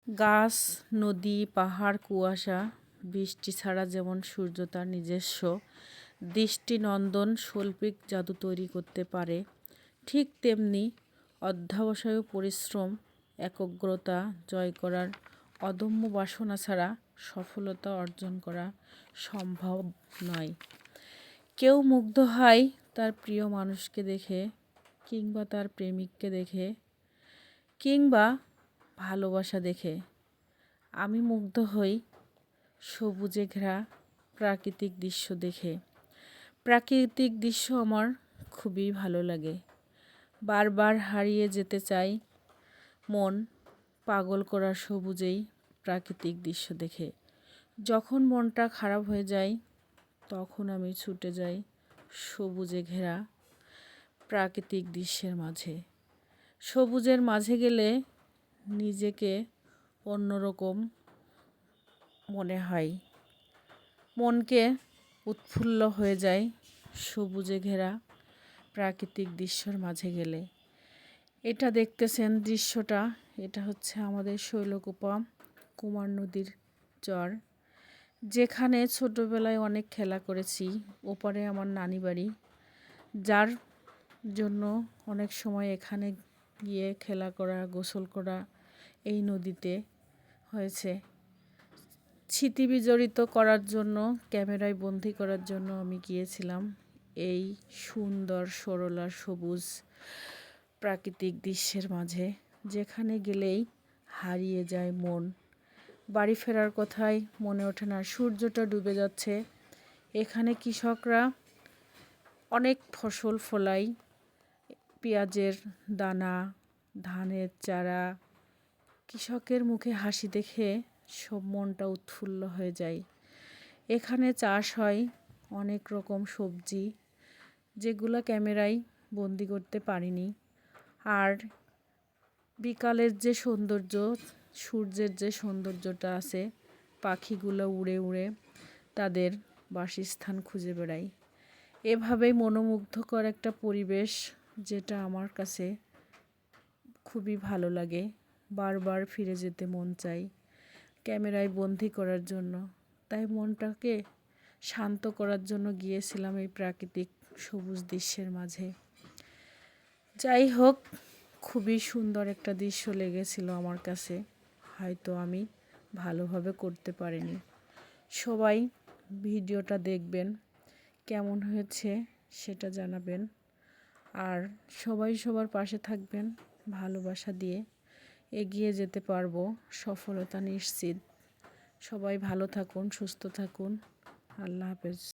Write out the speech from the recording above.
গাছ, নদী, পাহাড়, কুয়াশা, বৃষ্টি ছাড়া যেমন সূর্য তার নিজস্ব দৃষ্টিনন্দন শৈল্পিক জাদু তৈরি করতে পারে, ঠিক তেমনি অধ্যবসায় ও পরিশ্রম, একগ্রতা জয় করার অদম্য বাসনা ছাড়া সফলতা অর্জন করা সম্ভব নয়। কেউ মুগ্ধ হয় তার প্রিয় মানুষকে দেখে, কিংবা তার প্রেমিককে দেখে, কিংবা ভালোবাসা দেখে। আমি মুগ্ধ হই সবুজে ঘেরা প্রাকৃতিক দৃশ্য দেখে। প্রাকৃতিক দৃশ্য আমার খুবই ভালো লাগে। বারবার হারিয়ে যেতে চাই মন পাগল করা সবুজেই প্রাকৃতিক দৃশ্য দেখে। যখন মনটা খারাপ হয়ে যায় তখন আমি ছুটে যাই সবুজে ঘেরা প্রাকৃতিক দৃশ্যের মাঝে। সবুজের মাঝে গেলে নিজেকে অন্যরকম মনে হয়, মনকে উৎফুল্ল হয়ে যায় সবুজে ঘেরা প্রাকৃতিক দৃশ্যের মাঝে গেলে। এটা দেখতেছেন দৃশ্যটা, এটা হচ্ছে আমাদের শৈলকুপা কুমার নদীর চর, যেখানে ছোটোবেলায় অনেক খেলা করেছি। ওপারে আমার নানি বাড়ি, যার জন্য অনেক সময় এখানে গিয়ে খেলা করা, গোসল করা এই নদীতে হয়েছে। স্মৃতি বিজড়িত করার জন্য, ক্যামেরায় বন্দি করার জন্য আমি গিয়েছিলাম এই সুন্দর সরলা সবুজ প্রাকৃতিক দৃশ্যের মাঝে, যেখানে গেলেই হারিয়ে যায় মন। বাড়ি ফেরার কথাই মনে ওঠে না। সূর্যটা ডুবে যাচ্ছে। এখানে কৃষকরা অনেক ফসল ফলায়, পেঁয়াজের দানা, ধানের চারা। কৃষকের মুখে হাসি দেখে সব মনটা উৎফুল্ল হয়ে যায়। এখানে চাষ হয় অনেক রকম সবজি, যেগুলো ক্যামেরায় বন্দি করতে পারিনি। আর বিকালের যে সৌন্দর্য, সূর্যের যে সৌন্দর্যটা আছে, পাখিগুলো উড়ে উড়ে তাদের বাসস্থান খুঁজে বেড়ায়। এভাবেই মনোমুগ্ধকর একটা পরিবেশ, যেটা আমার কাছে খুবই ভালো লাগে। বারবার ফিরে যেতে মন চাই ক্যামেরায় বন্দি করার জন্য। তাই মনটাকে শান্ত করার জন্য গিয়েছিলাম এই প্রাকৃতিক সবুজ দৃশ্যের মাঝে। যাই হোক, খুবই সুন্দর একটা দৃশ্য লেগেছিল আমার কাছে। হয়তো আমি ভালোভাবে করতে পারিনি। সবাই ভিডিওটা দেখবেন, কেমন হয়েছে সেটা জানাবেন। আর সবাই সবার পাশে থাকবেন, ভালোবাসা দিয়ে এগিয়ে যেতে পারবো, সফলতা নিশ্চিত। সবাই ভালো থাকুন, সুস্থ থাকুন। আল্লাহ হাফেজ।